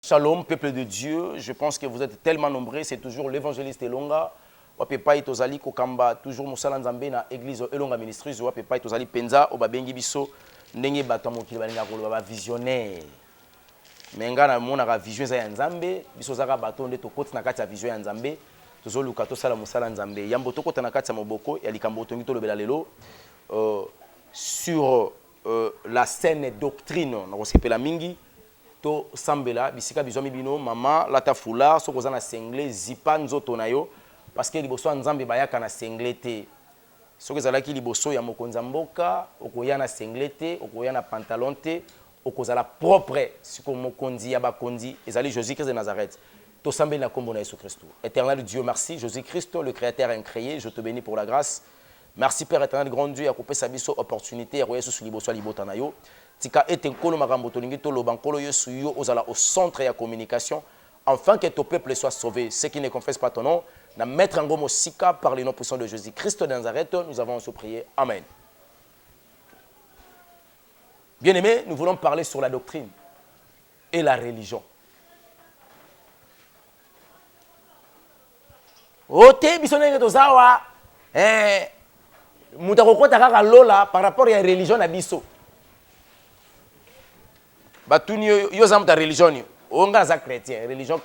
Shalom, peuple de Dieu. Je pense que vous êtes tellement nombreux. C'est toujours l'évangéliste Elonga. Wapepai tozali kokamba toujours musala nzambe na église Elonga Ministries. Wapepai tozali penza obabengi biso ndenge bato mokili balinga koloba ba visionnaire. Menga na mona ka vision za nzambe biso zaka bato nde tokoti na kati ya vision ya nzambe. Tozoluka tosala musala nzambe. Yambo tokota na kati ya moboko ya likambo tongi tolobela lelo sur la saine doctrine na kosepela mingi. To sambela bisika bizomi bino mama lata fula so kozana sengle zipa nzoto na yo parce que liboso nzambe bayaka na sengle te so kozalaki liboso ya mokonza mboka okoya na sengle te okoya na pantalon te okozala propre siko mokonzi ya bakonzi ezali Jésus-Christ de Nazareth to sambela na kombo na Yesu Christ. Éternel Dieu, merci Jésus-Christ le créateur incréé, je te bénis pour la grâce. Merci Père éternel grand Dieu, akopé sa biso opportunité ya koyesu su liboso libota na yo. Tika ete nkolo makambo tolingi toloba nkolo yesu yo ozala au centre ya communication afin que ton peuple soit sauvé. Ceux qui ne confessent pas ton nom, na mettre en gomo sika par le nom puissant de Jésus-Christ de Nazareth, nous avons se prier. Amen. Bien-aimés, nous voulons parler sur la doctrine et la religion. Ote bisonenge tozawa mutakokota kaka lola par rapport à la religion na biso. Batuni yo zamu ta religion yo onga za chrétien religion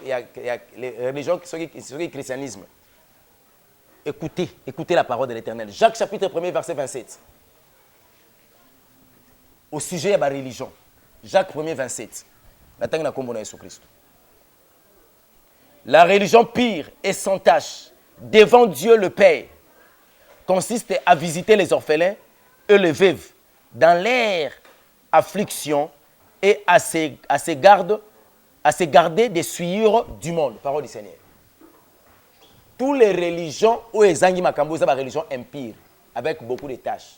religion qui christianisme. Écoutez la parole de l'Éternel. Jacques chapitre 1er verset 27. Au sujet de la religion. Jacques 1er 27. La na kombo na Jésus Christ. La religion pure et sans tache devant Dieu le Père consiste à visiter les orphelins et les veuves dans leur affliction et à se garder des souillures du monde. Parole du Seigneur. Toutes les religions où les angi makambo c'est la religion empire avec beaucoup de tâches.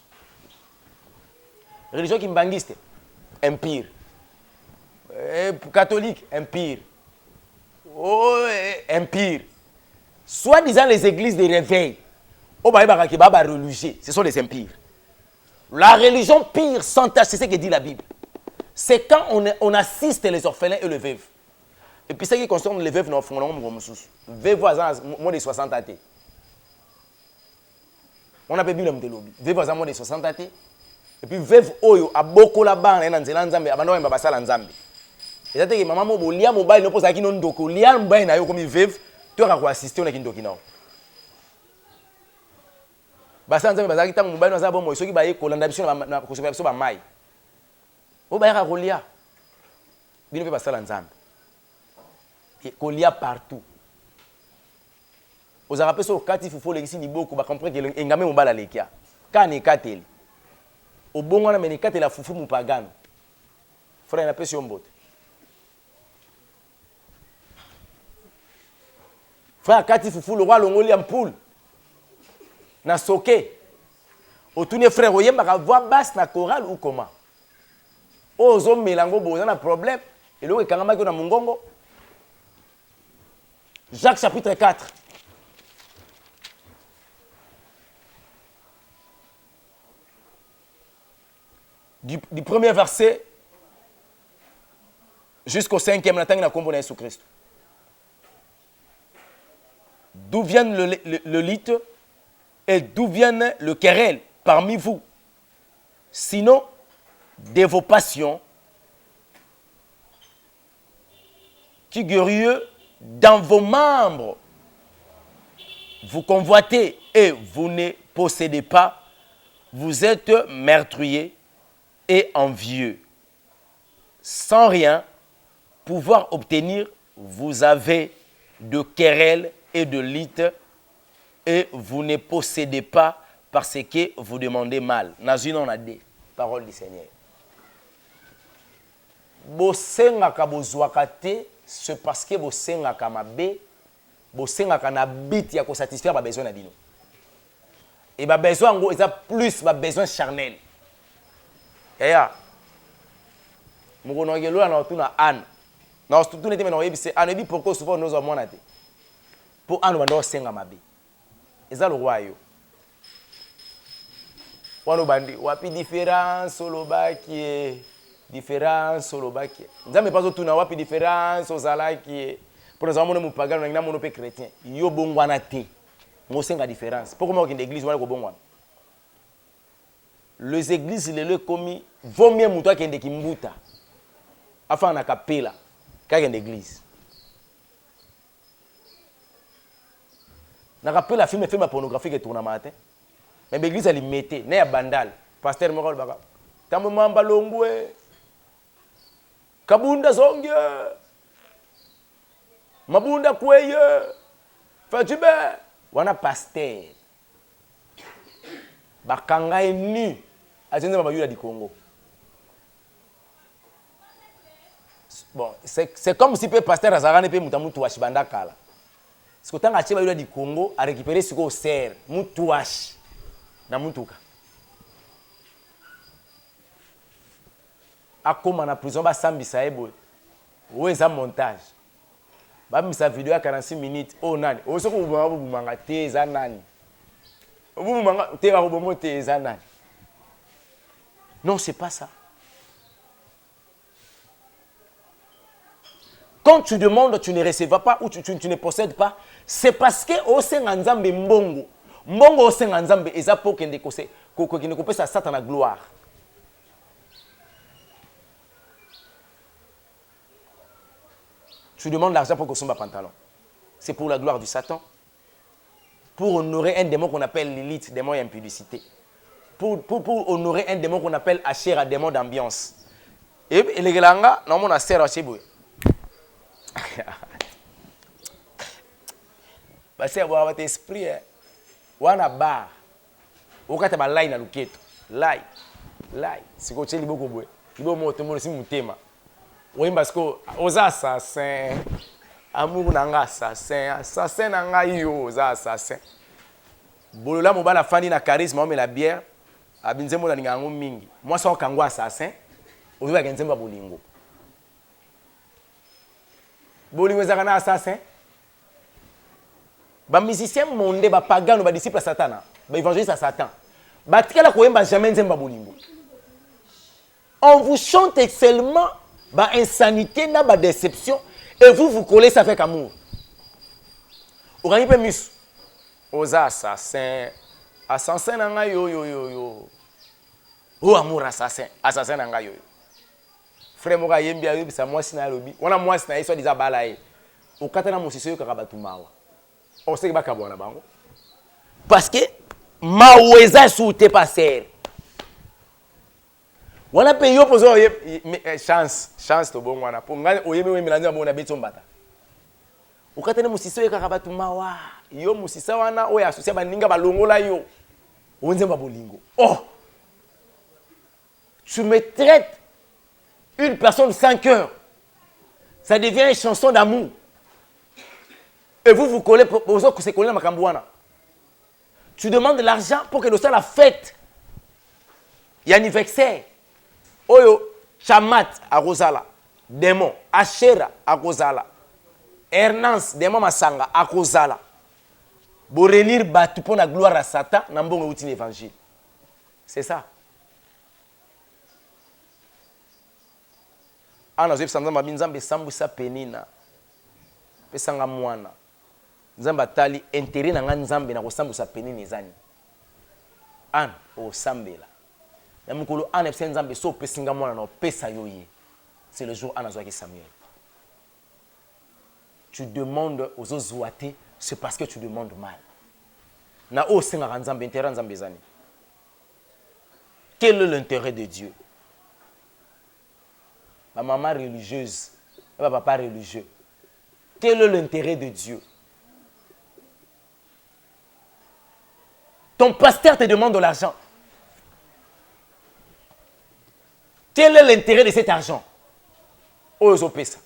Religion kimbangiste empire. Catholique empire. Empire. Soi-disant les églises de réveil. Religieux, ce sont les empires. La religion pire sans tâche, c'est ce que dit la Bible. C'est quand on assiste les orphelins et les veuves. Et puis ce qui concerne les veuves, nous avons veuve moins de 60 ans. On a pas vu l'homme de lobby. Veuve moins de 60 ans. Et puis veuve oyo a beaucoup là-bas en nzela nzambe abano ba basala nzambe. Et ça que maman mo bolia mobile no posa kino ndoko lia mobile na yo comme veuve, tu as ko assister na kindoki na. Basala nzambe bazaki tango mobile no za bon mo soki ba ye kolanda biso na ko biso ba mai. O ba ya kolia. Bino pe basala nzambe. Kolia partout. Aux arapes sur kati fufo le gisi liboko ba comprendre que engame mobala lekia. Kane kateli. Au bon wana meni kateli la fufu mupagano. Frère na pesi ombote. Frère kati fufu le roi longoli ampoule. Na soke. Otune frère oyemba ka voix basse na chorale ou comment? Ozo melango boza na problème et le kangama ko na mungongo. Jacques chapitre 4. Du premier verset jusqu'au 5e, la tang na kombo na Jésus Christ. D'où viennent le lite et d'où viennent le querelle parmi vous? Sinon, de vos passions qui guérissent dans vos membres. Vous convoitez et vous ne possédez pas. Vous êtes meurtriers et envieux. Sans rien pouvoir obtenir, vous avez de querelles et de lites et vous ne possédez pas parce que vous demandez mal. Nazino on a des paroles du Seigneur. Bosengaka bozwaka te, c'est parce que bosengaka mabe, bosengaka na bit ya ko satisfaire ba besoin na bino. Et ba besoin ngo eza plus ba besoin charnel. Eya. Mukono ngelo na otuna an. Na ostutu nete mena oyebise an ebi pourquoi souvent nous avons monate. Pour an bando senga mabe. Eza le roi yo. Wano bandi wapi différence olobaki différence olobaki nzambe pas otuna wapi différence ozalaki pour nous amona mupagano na mono pe chrétien yo bongwana te ngosenga différence pourquoi moi l'église wala ko bongwana les églises les commis vaut mieux muto akende kimbuta afin na kapela kaka l'église na kapela film pornographique tourna matin mais l'église elle mettait na ya bandal pasteur moko baka tambo mamba longwe kabunda zonge mabunda kweye fatube wana pasteur bakanga eni azenza bayula di Congo. Bon, c'est comme si le pasteur azarane pe mutamutu washi bandakala. Ce que tanga cheba yula di Congo a récupéré ce qu'on sert mutu washi na mutuka. Akoma na prison ba sambisa ebo. Ou eza montage. Ba misa vidéo à 46 minutes. Oh nani. O soko bumanga te eza nani. Bumanga te ba bomo te eza nani. Non, c'est pas ça. Quand tu demandes, tu ne recevras pas ou tu ne possèdes pas, c'est parce que au Nzambe mbongo. Mbongo au Nzambe eza pour kende kose ko ne coupe sa Satan la gloire. Tu demandes l'argent pour consommer un pantalon. C'est pour la gloire du Satan. Pour honorer un démon qu'on appelle l'élite, démon et impudicité. Pour honorer un démon qu'on appelle Asher, un démon d'ambiance. Et les gelanga, non, mon Asher, Asher, c'est votre esprit. Wana bar. Okata ba line na luketo. Line. Siko cheli boko boy. Ibo moto mo si mutema. Oyimba siko oza assassin. Amour nanga assassin nanga yo oza assassin. Bolola mobala fandi na charisme o me la bière. Abinzemo na ngango mingi. Moi so kango assassin. Ozo ka nzemba bolingo. Bolingo ezaka na assassin. Ba musicien monde ba pagano ba disciple Satana, ba évangéliste à Satan. Ba tikala koyemba jamais nzemba bolingo. On vous chante seulement ba insanité na ba déception et vous collez ça avec amour. Orani pe misu. Oza assassin. Assassin na nga yo. O amour assassin na nga yo. Frère moka yembi ayo bisa mwasi na lobi. Wana mwasi na yeso diza bala e. Okata na mosiso yo kaka batumawa. On sait que bakabona bango. Parce que maweza soute passer. Wana pe yo pozo chance to bon wana. Po ngani oyeme we milanza bona beto mbata. Okata na mosiso yo kaka batumawa. Yo mosisa wana oya associé baninga balongola yo. Onzemba bolingo. Oh. Tu me traites une personne sans cœur. Ça devient une chanson d'amour. Et vous collez aux autres que c'est collé dans ma cambouana. Tu demandes de l'argent pour que nous soit la fête. Il y a un anniversaire. Oyo, Chamat à Rosala. Démon. Ashera à Rosala. Ernance, démon Masanga à Rosala. Pour relire Batu pour la gloire à Satan, n'ambon outil l'évangile. C'est ça. Ana zef sanzamba binzambe sambusa penina. Pesanga mwana. Nzamba tali intérêt na nzambe na kosambusa penina ezani. An o sambela. Na mukolo an epse nzambe so pesinga mwana na pesa yoye. C'est le jour an azwaki Samuel. Tu demandes aux ozouate, c'est parce que tu demandes mal. Na o senga nzambe intérêt nzambe ezani. Quel est l'intérêt de Dieu? Ma maman religieuse, ma papa religieux. Quel est l'intérêt de Dieu? Ton pasteur te demande de l'argent. Quel est l'intérêt de cet argent? Oh, ils ont payé ça.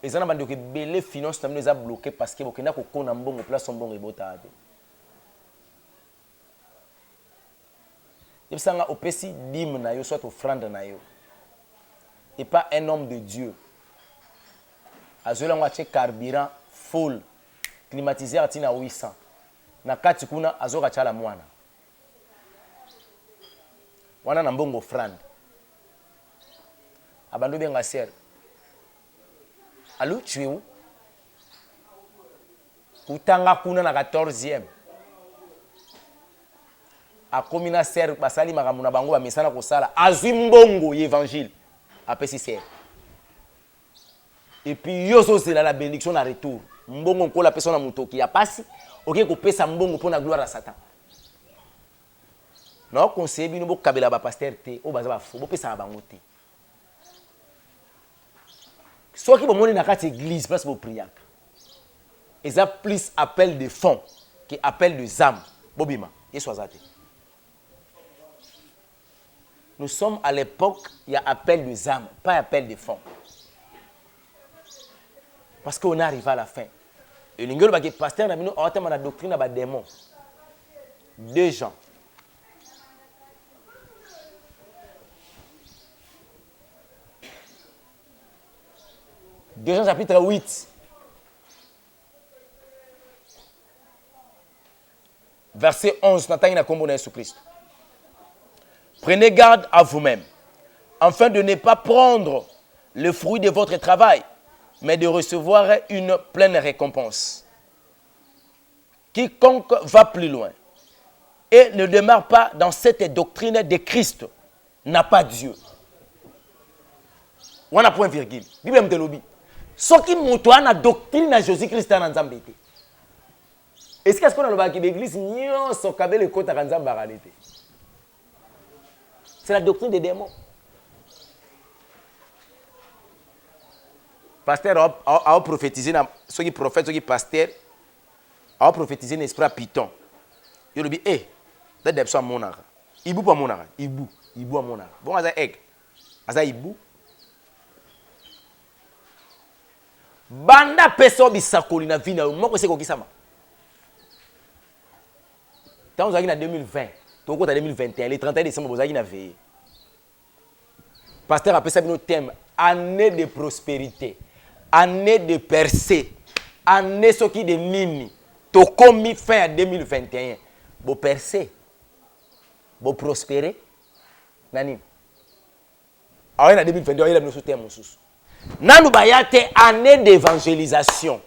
Les gens ont dit que les finances sont bloquées parce que vous avez un bon place, un bon rebota. Ils sont au PC d'hymne, soit offrande. Et pas un homme de Dieu. Azola ngwache carburant full climatiseur atina 800 na kati kuna azoka chala mwana wana na mbongo frand abando benga ser. Allô, tu es où? Kutanga kuna na 14e. A komina ser basali makambo na bango ba mesana kosala. Azwi mbongo évangile. Apesi ser. Et puis yoso c'est la bénédiction na retour. Mbongo nkola pesa na mutoki ya pasi, OK ko pesa mbongo pona gloire à Satan. Non conseil bino bo kabela ba pasteur te, o baza ba fo, bo pesa bango te. Soit qui vont monter dans cette église, place pour prier. Et ça plus appel de fonds que appel de âmes. Bobima, et soit ça. Nous sommes à l'époque, il y a appel de âmes, pas appel de fonds. Parce qu'on arrive à la fin. Et le pasteur a dit la doctrine des démons. 2 Jean. 2 Jean chapitre 8. Verset 11. Prenez garde à vous-même, afin de ne pas prendre le fruit de votre travail, mais de recevoir une pleine récompense. Quiconque va plus loin et ne demeure pas dans cette doctrine de Christ n'a pas Dieu. On a point virgule. Bible me lobby. Ce qui montre la doctrine de Jésus-Christ en Nzambe. Est-ce qu'on a le l'église nyon so kabele kota kanzamba réalité? C'est la doctrine des démons. Pasteur a prophétisé ceux qui prophètent, ceux qui pasteur a prophétisé l'esprit à Python. Il lui dit dès que ça monara. Ibu pas monara, ibu à monara. Bon ça egg. Asa ibu. Banda peso bisakoli na vina moko se kokisama. Tant vous avez en 2020, tout en 2021, le 31 décembre vous avez na veillé. Pasteur a appelé ça notre thème année de prospérité, année de percée, année ce qui de nini. To commis fin à 2021. Vous percez, vous prospérez. Nani. Alors en 2022, il y a notre thème sous. Nanu bayate année d'évangélisation,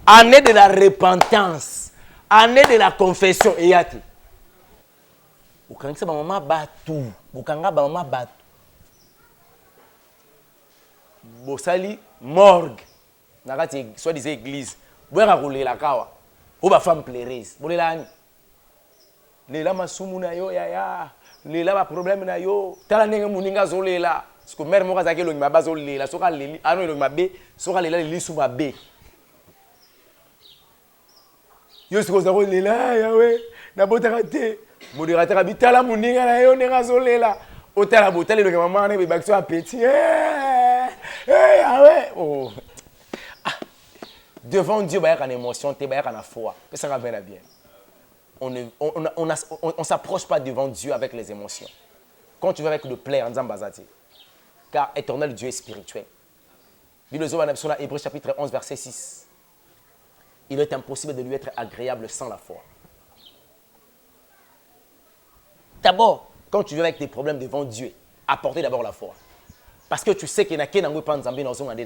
année de la repentance, année de la confession. Et yati. Ukangisa ba mama batu, ukanga ba mama batu. Bosali morgue, nakati soit des églises. Boya rouler la kawa. Ou ba femme plaireuse. Bolela ani. Lela masumu na yo ya. Lela ba problème na yo. Tala ndenge muninga zolela. Parce que mère moka zaki longi mabazo lela. Soka leli ano longi mabe, soka lela leli su mabe. Yo siko zako lela ya we. Na botaka te. Modérateur abitala muninga na yo ndenge zolela. Otala botale longi maman na be bakso a petit. Ah ouais. Oh. Devant Dieu, il y a une émotion, il y a une foi. Ça va bien. On ne s'approche pas devant Dieu avec les émotions. Quand tu veux avec le plaisir, en disant Bazati. Car éternel Dieu est spirituel. Hébreux chapitre 11, verset 6. Il est impossible de lui être agréable sans la foi. D'abord, quand tu veux avec des problèmes devant Dieu, apportez d'abord la foi. Parce que tu sais qu'il n'y a qu'un pas Nzambe dans son andé.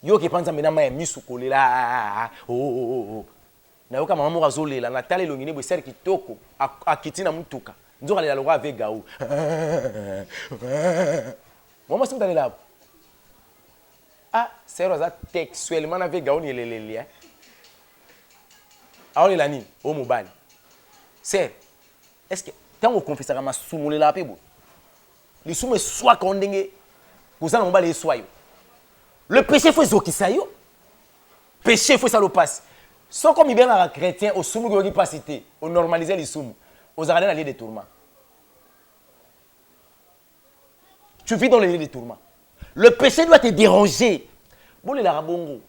Yo qui pense maintenant ma misu kolela na yoka mama razolela na tale longine bo ser kitoko akitina mutuka nzoka lela lokwa avec gaou moi c'est dans là c'est rosa textuellement avec gaou ni lelele aone la ni o mobile c'est est-ce que tant on confesse ka masumulela pe bo li sume soit kondenge kozana mobile soyo. Le péché faut zokisa yo. Péché faut ça le passe. Sans comme il bien un chrétien au soumu qui pas cité, au normaliser les soumu, aux arrêter dans les lieux de tourment. Tu vis dans les lieux de tourment. Le péché doit te déranger. Bon les larabongo.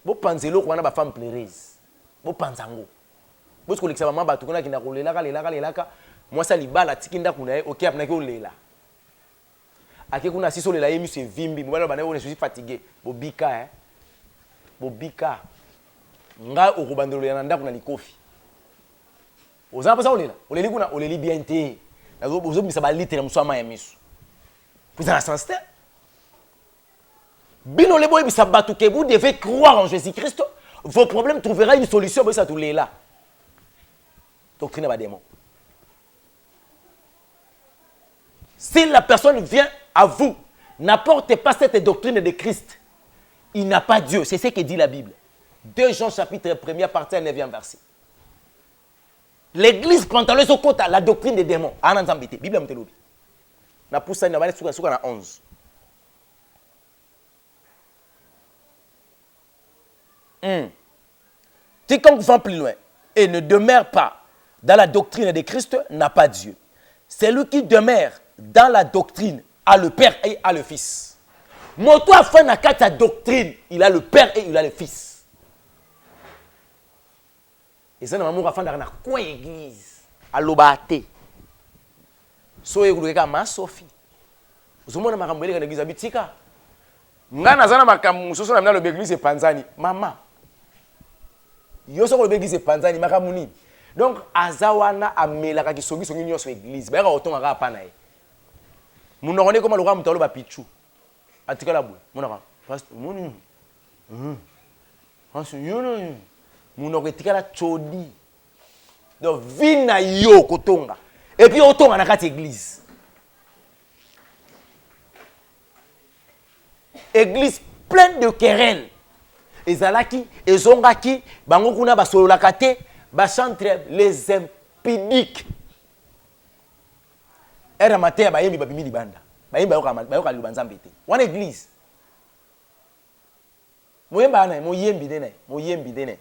Bon panzelo ko na ba femme plaireuse. Bon panzango. Bon ce que l'examen ba tukuna kinda ko lelaka. Moi ça libala tikinda kuna OK apna ko lela. Ake kuna siso lela yemi se vimbi mbala bana on est fatigué bobika bobika nga okubandolo ya ndako na likofi ozana pasa olela oleli kuna oleli bien te nazo bozobisa ba litre musama ya misu Vous avez un sens. Bino le boy bisabatu que vous devez croire en Jésus-Christ. Vos problèmes trouveront une solution. Mais ça tout les là. Doctrine va démon. Si la personne vient à vous, n'apporte pas cette doctrine de Christ, il n'a pas Dieu. C'est ce que dit la Bible. 2 Jean chapitre 1er partie 9e verset. L'église pantalon au côté la doctrine des démons. Ana nzambete. Bible mtelobi. Na poussa na bale suka na 11. Quiconque va plus loin et ne demeure pas dans la doctrine de Christ n'a pas Dieu. Celui qui demeure dans la doctrine a le Père et a le Fils. Moto a fait na doctrine, il a le Père et il a le Fils. Et ça, nous avons fait dans quoi église? À l'obate. So yekuluka ma Sophie. Vous avez makambo dans l'église abitika. Ngana zana makambo soso na mna l'église panzani. Maman. Yo so ko l'église panzani makamuni. Donc azawana amelaka kisongi songi nyoso église. Ba ka otonga ka pa na ye. Munokone koma lokwa mutalo ba pichu. Atikala bwe. Munaka. First muni. Ensuite yono. Munoko etikala chodi. Donc vina yo kotonga. Et puis otonga na kati église. Église pleine de querelles. Ezalaki, ezongaki, bango kuna basololaka te, ba chantre les impudiques. Era matin ba yembi babimi libanda. Ba yembi bayoka libanzambe te. Wana église. Moyemba na moyembi dene.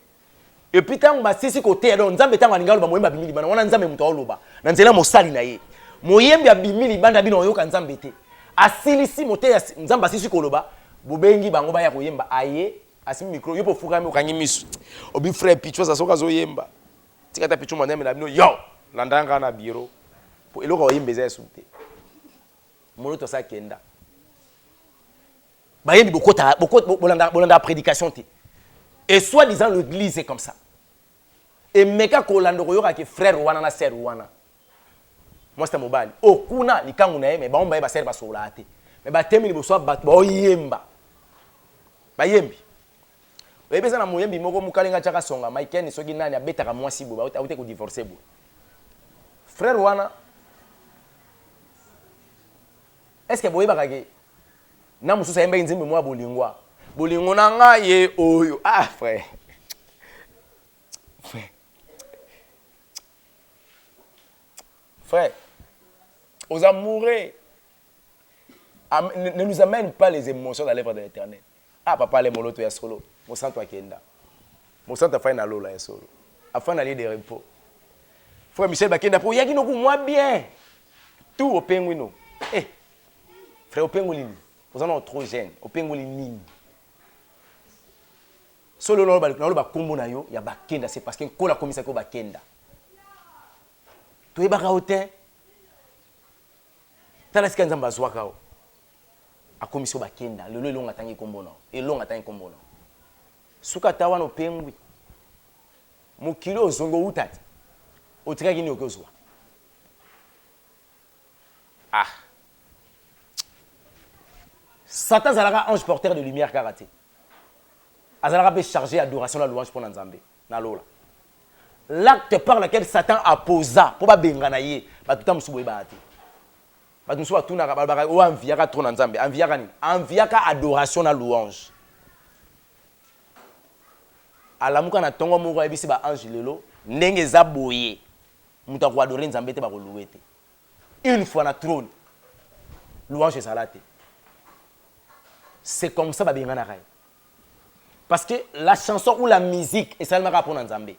Et puis tant ba sisi côté donc nzambe tango alingalo ba moyemba bimi libanda. Wana nzambe muto oloba. Na nzela mosali na ye. Moyembi abimi libanda bino yoka nzambe te. Asilisi mote ya nzamba sisi koloba. Bobengi bango ba ya koyemba aye. Asimi micro yopo fukami okangi misu. Obi frère pichwa za soka zo yemba. Tikata pichwa mandeme la bino yo. Landanga na bureau. Po eloko oyembe za sute. Molo to sa kenda. Ba yembi bokota bolanda prédication te. Et soit disant l'église est comme ça. Et meka kolando koyoka ke frère wana na sœur wana. Moi c'est mobile. Okuna likangu na yeme ba omba ba sœur ba solate. Mais ba temi libo so ba oyemba. Ba yembi. Oyebeza na moyembi moko mukalenga chaka songa maikeni soki nani abetaka mwasi bo ba ute ko divorcer bo. Frère wana est-ce que boyeba kage na mususa yemba nzimbe mwa bolingwa. Bolingo na nga ye oyo. Ah frère. Frère, aux amoureux, ne nous amène pas les émotions dans l'œuvre de l'Éternel. Ah, papa, les moloto ya solo. Mon sang toi kenda. Mon sang fait na lola ya solo. Afin d'aller de repos. Frère Michel Bakenda pour yaki no moi bien. Tout au penguino. Eh. Frère au penguino. Vous en êtes trop jeune. Au penguino. Solo lo ba kombo na yo ya bakenda c'est parce que ko la komisa ko bakenda. To yebaka ote. Tala sika nzamba zwaka o. Akomiso bakenda lelo elonga tangi kombo na. Elonga tangi kombo na. Suka tawa no pengwi. Mukilo zongo utati. Otika kini okozwa. Ah. Satan zalaka ange porteur de lumière karaté. Azalaka peut charger adoration la louange pour Nzambe na lola. L'acte par lequel Satan a posa pour ba bengana ye ba tuta musubo ebati. Ba musubo tuna ba o enviaka trop Nzambe, enviaka ni? Enviaka adoration na louange. Alamuka na tongo moko ebisi ba ange lelo ndenge za boye. Muta ko adorer Nzambe te ba ko louer te. Une fois na trône. Louange salate. C'est comme ça ba bengana ray. Parce que la chanson ou la musique est seulement pour Nzambe.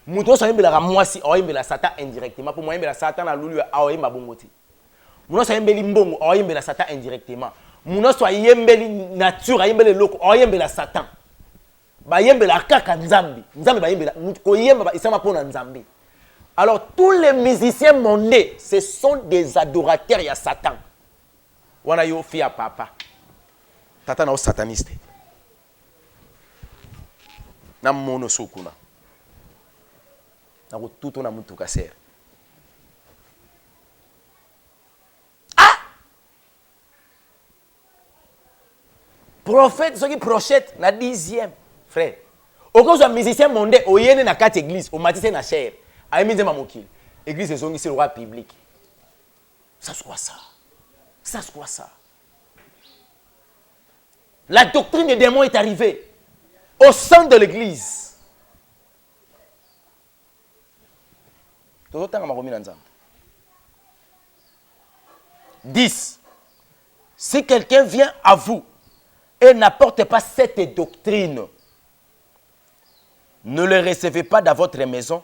Mouton sa yembela mwasi o yembela Satan indirectement pour moi yembela Satan na lulu a yemba bongoti. Mounon sa yembeli mbongo o yembela Satan indirectement. Mounon sa yembeli nature yembeli loko o yembela Satan. Ba yembela kaka Nzambe. Nzambe ba yembela ko yemba ba isama pour Nzambe. Alors tous les musiciens mondains ce sont des adorateurs ya Satan. Wana yo fia papa. Tata na o sataniste. Na mono sokuna na ko tuto na mutu kasera. Ah Prophète, ceux qui prochètent, na 10e. Frère. Au cause un musicien mondain, au yéne na 4 églises, au matissé na chair. A mis ma mokil. Église c'est le roi public. Ça c'est quoi ça? Ça c'est quoi ça? La doctrine des démons est arrivée au sein de l'église. 10. Si quelqu'un vient à vous et n'apporte pas cette doctrine, ne le recevez pas dans votre maison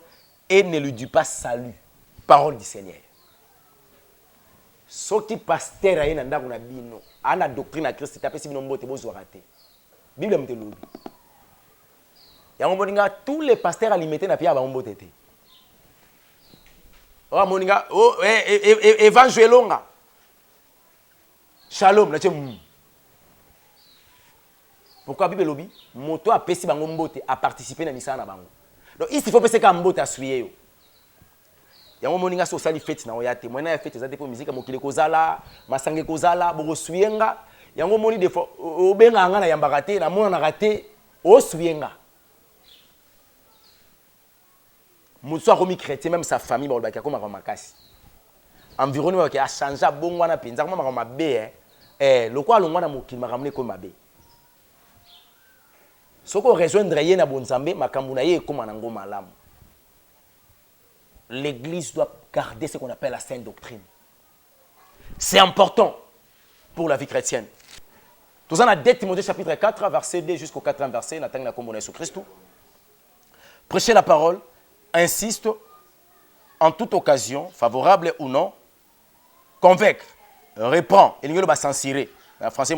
et ne lui dites pas salut. Parole du Seigneur. Ce qui pasteur a la doctrine à Christ, c'est si vous raté. Bible me dit. Tous les pasteurs alimentés na pia ba mbote te. Oh moninga, oh évangélonga. Shalom na tiem. Pourquoi Bible lobi? Moto a pesi bango mbote a participer na misa na bango. Donc ici il faut pesi ka mbote a suyer yo. Yango moninga so sali fête na oyate. Moi na fête za te po musique mokile kozala, masange kozala, boko suyenga. Yango moni des fois obenga nga na yambaka te na mona na raté o suyenga. Moutsoa komi chrétien même sa famille ba olbaki akoma makasi. Environnement qui a changé bon wana penza koma mabe lokwa longwana mokili makamne ko mabe. Soko rejoindre ye na bonzambe makambu na ye koma nango malamu. L'église doit garder ce qu'on appelle la sainte doctrine. C'est important pour la vie chrétienne. Tout ça, dans 2 Timothée chapitre 4, verset 2 jusqu'au 4e verset, nous avons comme sur Christ. Prêcher la parole, insiste, en toute occasion, favorable ou non, convaincre, reprend, et nous va censurer, en français,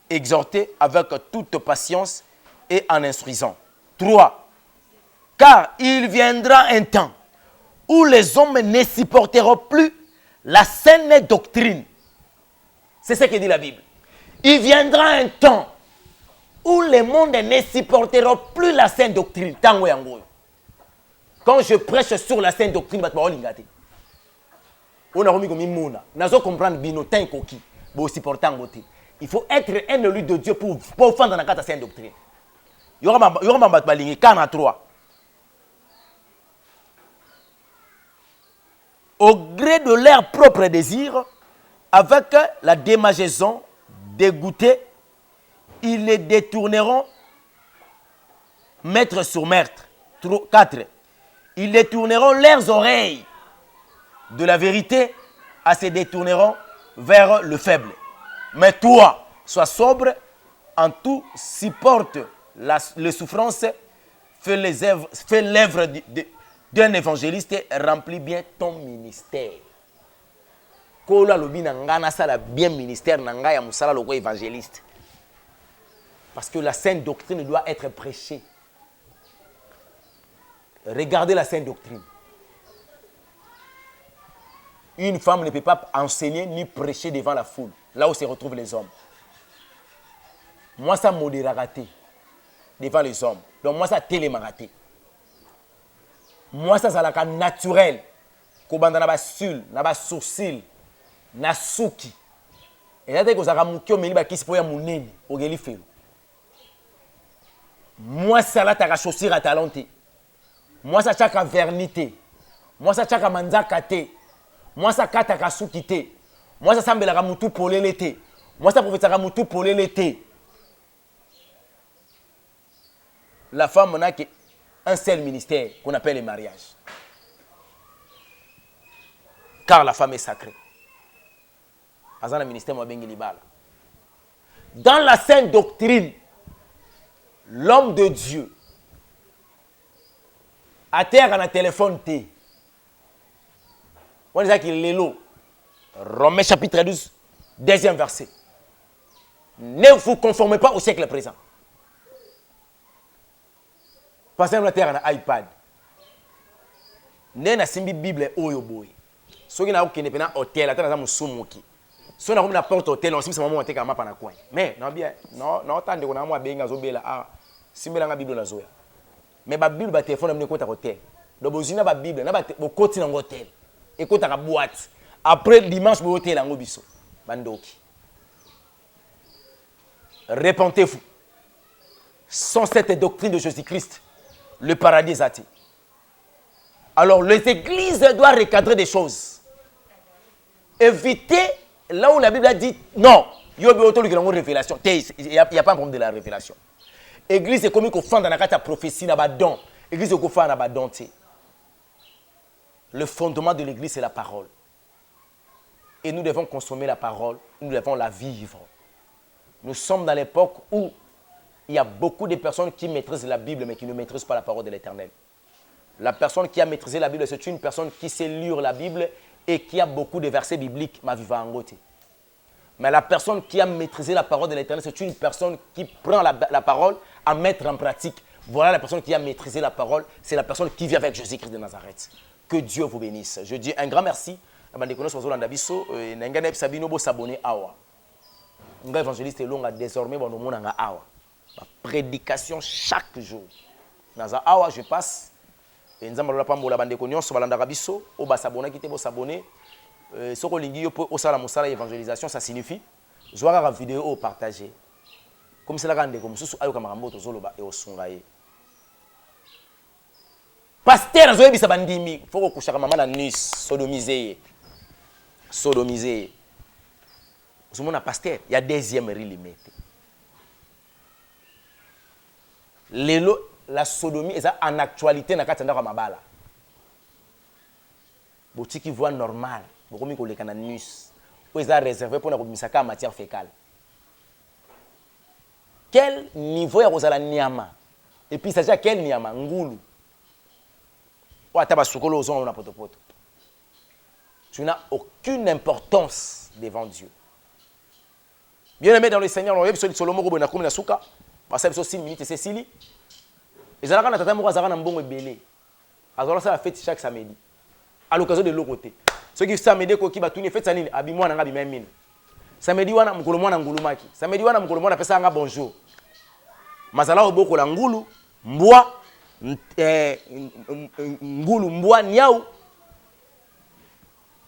exhorter avec toute patience et en instruisant. 3. Car il viendra un temps où les hommes ne supporteront plus la saine doctrine. C'est ce que dit la Bible. Il viendra un temps où le monde ne supportera plus la saine doctrine. Quand je prêche sur la saine doctrine, on a remis comme une nazo comprendre binotin koki, bo supportant gote. Il faut être un élu de Dieu pour faire dans la saine doctrine. Il y aura ma balingi 43. Au gré de leurs propres désirs, avec la démagaison, dégoûtés, ils les détourneront maître sur maître. 4. Ils détourneront leurs oreilles de la vérité, à se détourneront vers le faible. Mais toi, sois sobre, en tout, supporte les souffrances, fais l'œuvre d'un évangéliste et remplis bien ton ministère. Kola lobi na ngana sala bien ministère na ngaya musala loko évangéliste. Parce que la sainte doctrine doit être prêchée. Regardez la sainte doctrine. Une femme ne peut pas enseigner ni prêcher devant la foule, là où se retrouvent les hommes. Moi, ça modéra raté devant les hommes. Donc moi, ça télémaraté. Moi, ça c'est naturel. Kobanda na ba sul, na ba sourcil, na suki. Et là, dès que vous avez mouki, mais il va qui se peut y monene, au geli felo. Moi, ça là, t'as chaussure à talenté. Moi, ça tchaka vernité. Moi, ça tchaka manzakate. Moi, ça kata kasukite. Moi, ça semble la mutu polé l'été. Moi, ça professeur mutu polé l'été. La femme n'a qu'un seul ministère qu'on appelle le mariage. Car la femme est sacrée. Dans la sainte doctrine, l'homme de Dieu, à terre, on a téléphone T. On dit qu'il est là. Romains chapitre 12, deuxième verset. Ne vous conformez pas au siècle présent. Passez la terre à iPad. Ne na simbi Bible oyo boy. Soki na okene pena hôtel atana za musumoki. So na ko na porte hôtel on simbi sama monter ka mapa na coin. Mais non bien, non tande ko na mo abenga zo bela ah simbela nga Bible na zoya. Mais ba Bible ba téléphone na ko ta hôtel. Do bozina ba Bible na ba bo koti na hôtel. Et ko ta ka boîte. Après dimanche bo hôtel ngo biso. Bandoki. Répentez-vous. Sans cette doctrine de Jésus-Christ, le paradis est athée. Alors, les églises doivent recadrer des choses. Éviter là où la Bible a dit non. Il y a une révélation. Il n'y a pas un problème de la révélation. L'église est comme une femme dans la prophétie, dans le don. L'église est comme une femme dans le don. Le fondement de l'église, c'est la parole. Et nous devons consommer la parole, nous devons la vivre. Nous sommes dans l'époque où il y a beaucoup de personnes qui maîtrisent la Bible, mais qui ne maîtrisent pas la parole de l'Éternel. La personne qui a maîtrisé la Bible, c'est une personne qui sait lire la Bible et qui a beaucoup de versets bibliques, ma viva en côté. Mais la personne qui a maîtrisé la parole de l'Éternel, c'est une personne qui prend la parole à mettre en pratique. Voilà la personne qui a maîtrisé la parole, c'est la personne qui vit avec Jésus-Christ de Nazareth. Que Dieu vous bénisse. Je dis un grand merci. Évangéliste longa désormais la prédication chaque jour. Naza awa je passe et nzamba lola pambola bande ko nyonso balanda biso o ba s'abonner kité bo s'abonner soko lingi yo po osala musala évangélisation ça signifie joa ka vidéo o partager comme cela ka ndeko mususu ayo ka makambo to zoloba e osunga ye pasteur azoye bisa bandimi foko kushaka mama na nus sodomiser Zumona pasteur, il y a deuxième limite. La sodomie est en actualité dans le mabala. Si qui voit normal, beaucoup de gens qui sont réservé pour la matière fécale. Quel niveau est la niama? Et puis, il s'agit de quel niama? Ngulu. Tu n'as aucune importance devant Dieu. Bien aimé dans le Seigneur, on a vu Solomon Robo comme la souka, parce que 6 minutes et c'est Sili. Et ça a tata moko azara mbongo ebele. Azora ça la fête chaque samedi. À l'occasion de l'autre côté. Ceux qui samedi ko ki batuni fête sanini abimwa na ngabi memine. Samedi wana mukolo mwana ngulumaki. Samedi wana mukolo mwana pesa nga bonjour. Mazala oboko la ngulu, mbwa ngulu mbwa nyau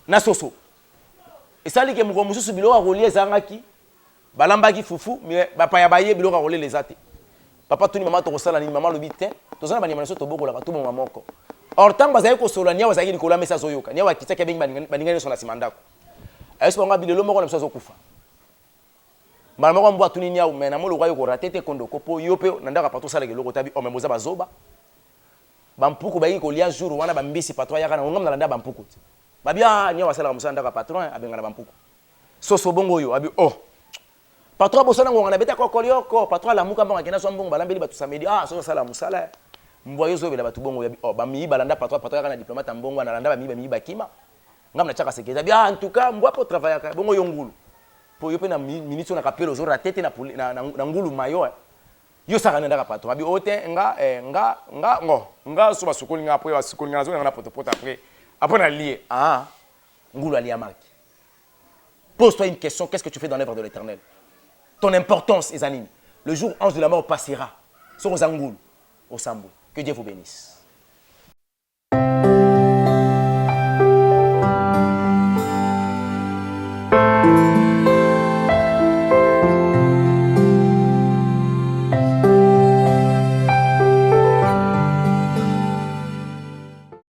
na soso. Et ça li ke mukolo mususu bilo a relier zangaki. Balambaki fufu mais papa ya baye bilo ka relier les athées. Papa tuni maman to kosala ni maman lobi te tozana bani manaso to bokola to mama moko or tant bazali ko sola nia bazali ko la mesa zoyoka nia wakitaka bengi baninga so na simandako ayeso nga bilelo moko na msazo kufa mama moko mbwa tuni nia mais na molo ko ratete kondo kopo yope na ndaka pato sala keloko tabi o memoza bazoba bampuku bayi ko lia jour wana bambisi patron yaka na ngam na nda bampuku babia nia wasala musanda ka patron abenga na bampuku soso bongo yo abi oh patron bosana ngona beta ko kolioko patron la muka mbanga kena so mbongo balambeli batu samedi so sala musala mboyo zo bela batu bongo ya ba mi balanda patron kana diplomate mbongo na landa ba mi bakima ngam na chaka sekeza bien en tout cas mbwa po travailler ka bongo yongulu po yo pe na minute na kapelo zo ratete na ngulu mayo yo saka nda ka patron abi ote nga so basukoli nga po ya basukoli nga zo na potopota après na lié ngulu ali amaki. Pose-toi une question, qu'est-ce que tu fais dans l'œuvre de l'Éternel? Ton importance, Ezanine. Le jour où l'ange de la mort passera, sur Ozangoul, au Sambou. Que Dieu vous bénisse.